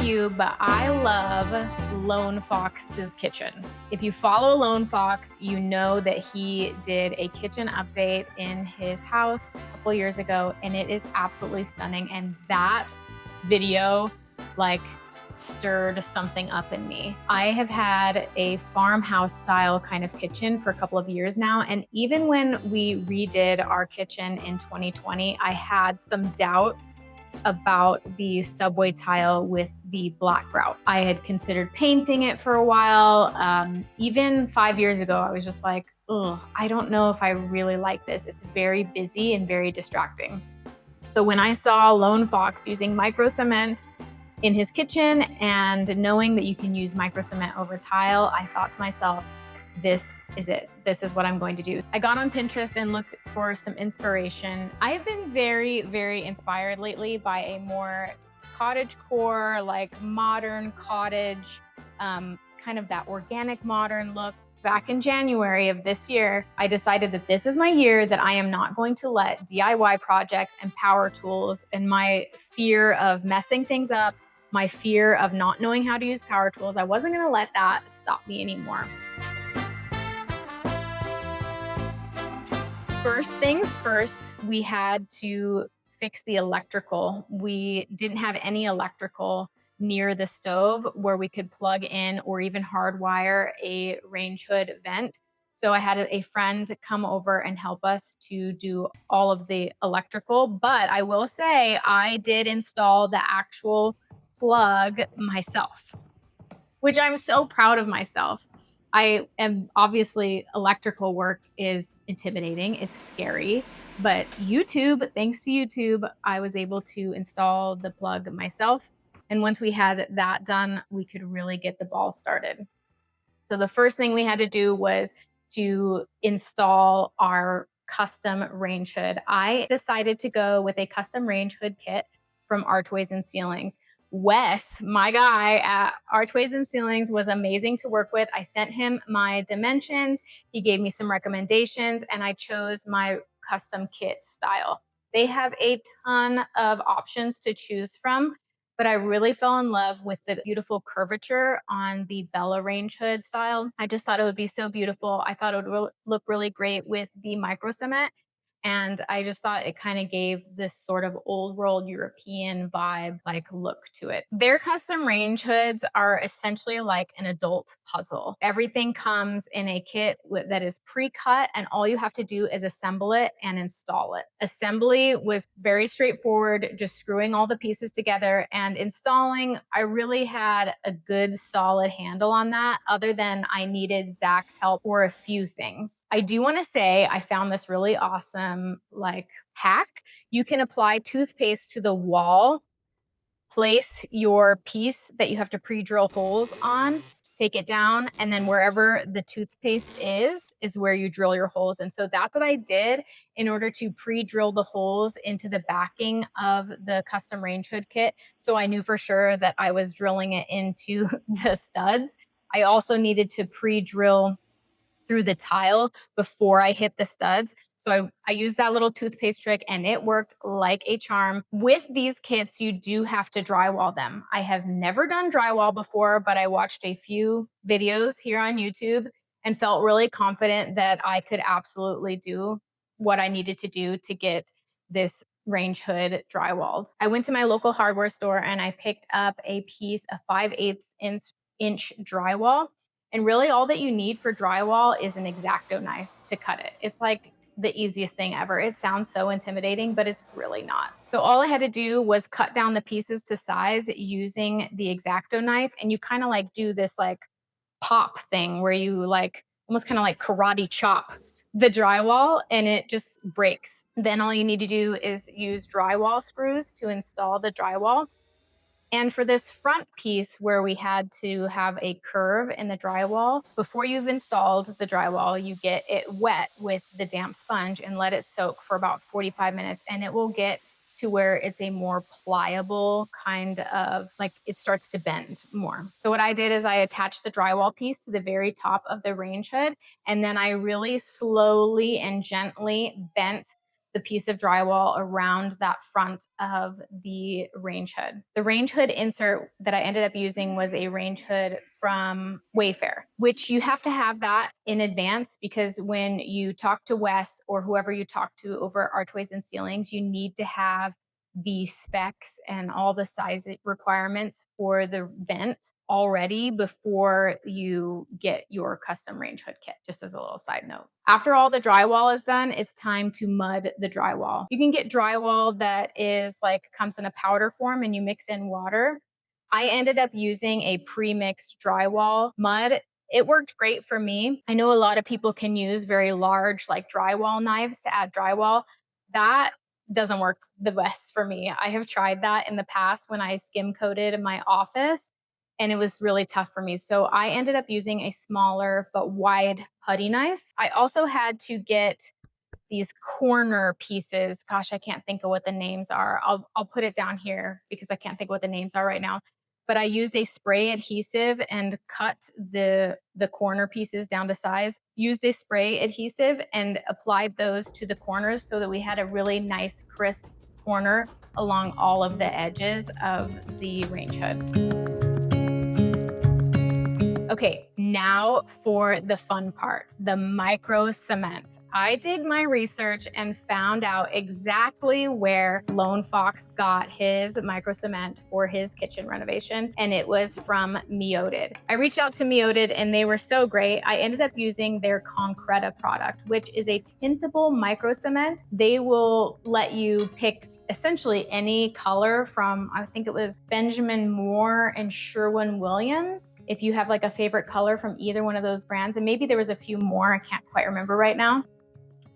you, but I love Lone Fox's kitchen. If you follow Lone Fox, you know that he did a kitchen update in his house a couple years ago, and it is absolutely stunning. And that video, like, stirred something up in me. I have had a farmhouse style kind of kitchen for a couple of years now. And even when we redid our kitchen in 2020, I had some doubts about the subway tile with the black grout. I had considered painting it for a while. Even 5 years ago, I was just like, ugh, I don't know if I really like this. It's very busy and very distracting. So when I saw Lone Fox using micro cement in his kitchen and knowing that you can use micro cement over tile, I thought to myself, this is it. This is what I'm going to do. I got on Pinterest and looked for some inspiration. I've been very, very inspired lately by a more cottagecore, like modern cottage, kind of that organic modern look. Back in January of this year, I decided that this is my year that I am not going to let DIY projects and power tools and my fear of messing things up, my fear of not knowing how to use power tools, I wasn't gonna let that stop me anymore. First things first, we had to fix the electrical. We didn't have any electrical near the stove where we could plug in or even hardwire a range hood vent. So I had a friend come over and help us to do all of the electrical. But I will say I did install the actual plug myself, which I'm so proud of myself. I am obviously electrical work is intimidating. It's scary, but YouTube, thanks to YouTube, I was able to install the plug myself. And once we had that done, we could really get the ball started. So the first thing we had to do was to install our custom range hood. I decided to go with a custom range hood kit from Archways Ceilings. Wes, my guy at Archways Ceilings, was amazing to work with. I sent him my dimensions. He gave me some recommendations, and I chose my custom kit style. They have a ton of options to choose from, but I really fell in love with the beautiful curvature on the Bella range hood style. I just thought it would be so beautiful. I thought it would look really great with the micro cement. And I just thought it kind of gave this sort of old world European vibe, like look to it. Their custom range hoods are essentially like an adult puzzle. Everything comes in a kit that is pre-cut, and all you have to do is assemble it and install it. Assembly was very straightforward, just screwing all the pieces together, and installing, I really had a good solid handle on that, other than I needed Zach's help for a few things. I do want to say I found this really awesome like hack. You can apply toothpaste to the wall, place your piece that you have to pre-drill holes on, take it down, and then wherever the toothpaste is where you drill your holes. And so that's what I did in order to pre-drill the holes into the backing of the custom range hood kit. So I knew for sure that I was drilling it into the studs. I also needed to pre-drill through the tile before I hit the studs. So I used that little toothpaste trick, and it worked like a charm. With these kits, you do have to drywall them. I have never done drywall before, but I watched a few videos here on YouTube and felt really confident that I could absolutely do what I needed to do to get this range hood drywalled. I went to my local hardware store and I picked up a piece of 5/8 inch drywall. And really all that you need for drywall is an X-Acto knife to cut it. It's like the easiest thing ever. It sounds so intimidating, but it's really not. So all I had to do was cut down the pieces to size using the X-Acto knife. And you kind of like do this like pop thing where you like almost kind of like karate chop the drywall and it just breaks. Then all you need to do is use drywall screws to install the drywall. And for this front piece where we had to have a curve in the drywall, before you've installed the drywall, you get it wet with the damp sponge and let it soak for about 45 minutes. And it will get to where it's a more pliable kind of, like it starts to bend more. So what I did is I attached the drywall piece to the very top of the range hood. And then I really slowly and gently bent the piece of drywall around that front of the range hood. The range hood insert that I ended up using was a range hood from Wayfair, which you have to have that in advance, because when you talk to Wes or whoever you talk to over Archways and Ceilings, you need to have the specs and all the size requirements for the vent already before you get your custom range hood kit, just as a little side note. After all the drywall is done, it's time to mud the drywall. You can get drywall that is like comes in a powder form and you mix in water. I ended up using a pre-mixed drywall mud. It worked great for me. I know a lot of people can use very large like drywall knives to add drywall. That doesn't work the best for me. I have tried that in the past when I skim coated my office, and it was really tough for me. So I ended up using a smaller but wide putty knife. I also had to get these corner pieces. Gosh, I can't think of what the names are. I'll put it down here because I can't think what the names are right now. But I used a spray adhesive and cut the corner pieces down to size, used a spray adhesive and applied those to the corners so that we had a really nice crisp corner along all of the edges of the range hood. Okay, now for the fun part, the micro cement. I did my research and found out exactly where Lone Fox got his micro cement for his kitchen renovation, and it was from Meoded. I reached out to Meoded and they were so great. I ended up using their Concretta product, which is a tintable micro cement. They will let you pick essentially any color from, I think it was Benjamin Moore and Sherwin-Williams. If you have like a favorite color from either one of those brands, and maybe there was a few more, I can't quite remember right now.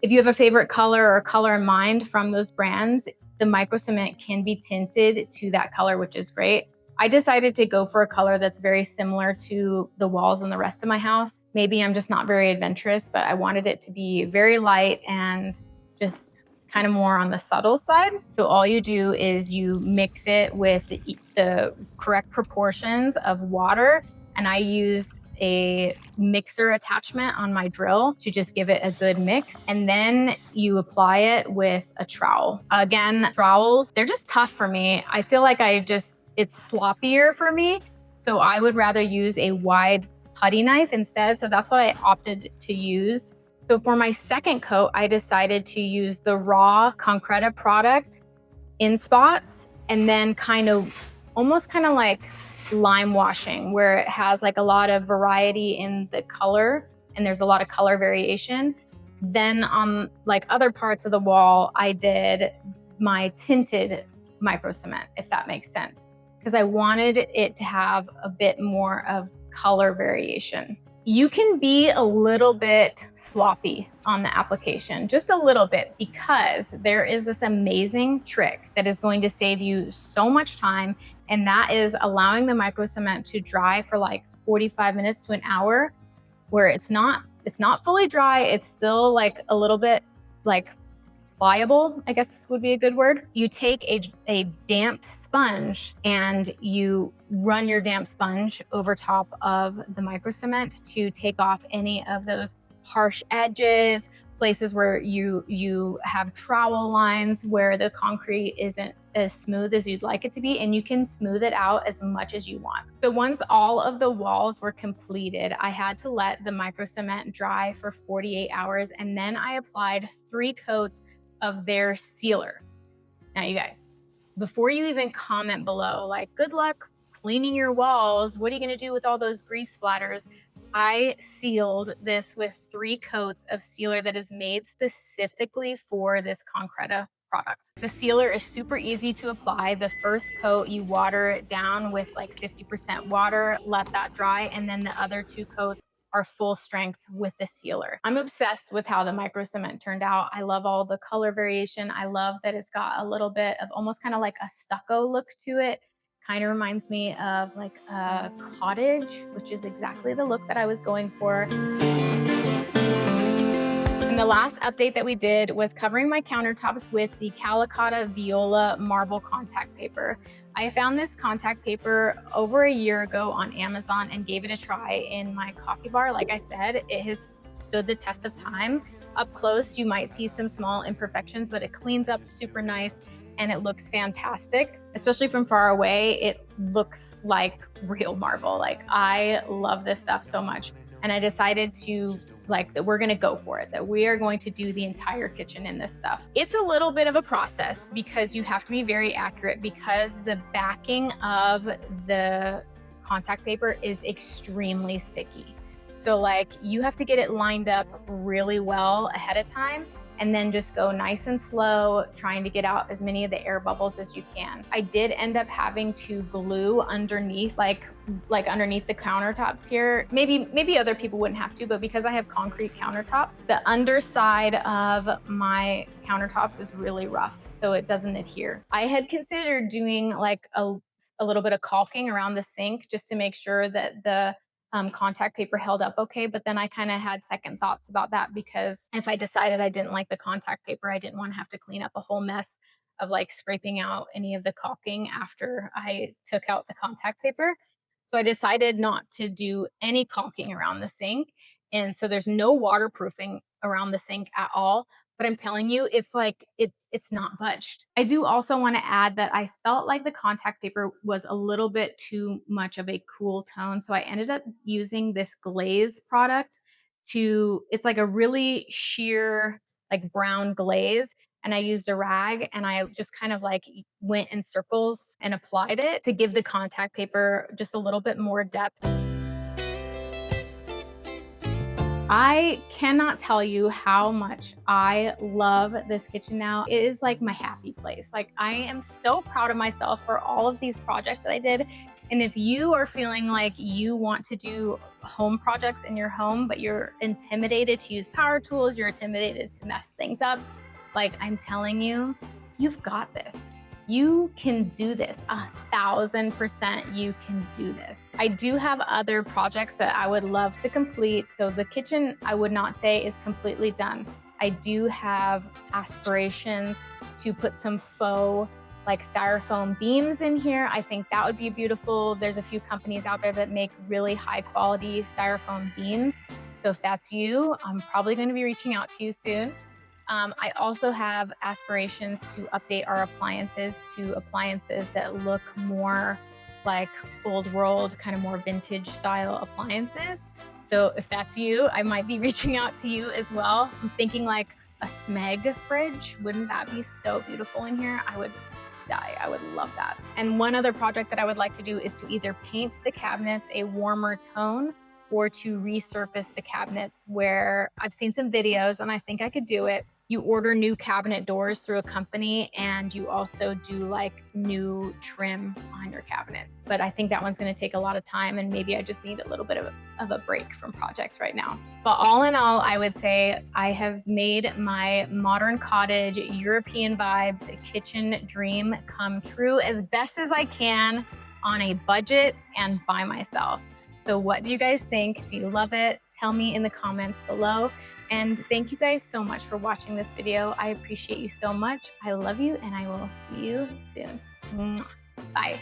If you have a favorite color or color in mind from those brands, the micro cement can be tinted to that color, which is great. I decided to go for a color that's very similar to the walls in the rest of my house. Maybe I'm just not very adventurous, but I wanted it to be very light and just kind of more on the subtle side. So all you do is you mix it with the correct proportions of water. And I used a mixer attachment on my drill to just give it a good mix. And then you apply it with a trowel. Again, trowels, they're just tough for me. I feel like it's sloppier for me. So I would rather use a wide putty knife instead. So that's what I opted to use. So for my second coat, I decided to use the raw Concretta product in spots, and then almost kind of like lime washing, where it has like a lot of variety in the color and there's a lot of color variation. Then on like other parts of the wall, I did my tinted micro cement, if that makes sense, because I wanted it to have a bit more of color variation. You can be a little bit sloppy on the application, just a little bit, because there is this amazing trick that is going to save you so much time, and that is allowing the micro cement to dry for like 45 minutes to an hour, where it's not fully dry, it's still like a little bit like pliable, I guess would be a good word. You take a damp sponge and you run your damp sponge over top of the micro cement to take off any of those harsh edges, places where you have trowel lines where the concrete isn't as smooth as you'd like it to be, and you can smooth it out as much as you want. So once all of the walls were completed, I had to let the micro cement dry for 48 hours, and then I applied 3 coats of their sealer. Now you guys, before you even comment below, like, good luck cleaning your walls, what are you gonna do with all those grease splatters? I sealed this with 3 coats of sealer that is made specifically for this Concretta product. The sealer is super easy to apply. The first coat, you water it down with like 50% water, let that dry, and then the other 2 coats are full strength with the sealer. I'm obsessed with how the micro cement turned out. I love all the color variation. I love that it's got a little bit of almost kind of like a stucco look to it. Kind of reminds me of like a cottage, which is exactly the look that I was going for. And the last update that we did was covering my countertops with the Calacatta Viola marble contact paper. I found this contact paper over a year ago on Amazon and gave it a try in my coffee bar. Like I said, it has stood the test of time. Up close, you might see some small imperfections, but it cleans up super nice and it looks fantastic. Especially from far away, it looks like real marble. Like, I love this stuff so much. And I decided to that we're gonna go for it, that we are going to do the entire kitchen in this stuff. It's a little bit of a process because you have to be very accurate because the backing of the contact paper is extremely sticky. So you have to get it lined up really well ahead of time and then just go nice and slow, trying to get out as many of the air bubbles as you can. I did end up having to glue underneath, like underneath the countertops here. Maybe other people wouldn't have to, but because I have concrete countertops, the underside of my countertops is really rough, so it doesn't adhere. I had considered doing a little bit of caulking around the sink just to make sure that the contact paper held up okay. But then I kind of had second thoughts about that because if I decided I didn't like the contact paper, I didn't want to have to clean up a whole mess of scraping out any of the caulking after I took out the contact paper. So I decided not to do any caulking around the sink. And so there's no waterproofing around the sink at all. But I'm telling you, it's not budged. I do also want to add that I felt like the contact paper was a little bit too much of a cool tone. So I ended up using this glaze product it's like a really sheer, brown glaze. And I used a rag and I just kind of went in circles and applied it to give the contact paper just a little bit more depth. I cannot tell you how much I love this kitchen now. It is like my happy place. I am so proud of myself for all of these projects that I did. And if you are feeling like you want to do home projects in your home, but you're intimidated to use power tools, you're intimidated to mess things up, I'm telling you, you've got this. You can do this. 1,000% you can do this. I do have other projects that I would love to complete. So the kitchen, I would not say is completely done. I do have aspirations to put some faux styrofoam beams in here. I think that would be beautiful. There's a few companies out there that make really high quality styrofoam beams. So if that's you, I'm probably going to be reaching out to you soon. I also have aspirations to update our appliances to appliances that look more like old world, kind of more vintage style appliances. So if that's you, I might be reaching out to you as well. I'm thinking a Smeg fridge. Wouldn't that be so beautiful in here? I would die. I would love that. And one other project that I would like to do is to either paint the cabinets a warmer tone or to resurface the cabinets, where I've seen some videos and I think I could do it. You order new cabinet doors through a company and you also do new trim on your cabinets. But I think that one's going to take a lot of time and maybe I just need a little bit of a break from projects right now. But all in all, I would say I have made my modern cottage European vibes kitchen dream come true as best as I can on a budget and by myself. So what do you guys think? Do you love it? Tell me in the comments below. And thank you guys so much for watching this video. I appreciate you so much. I love you and I will see you soon. Bye.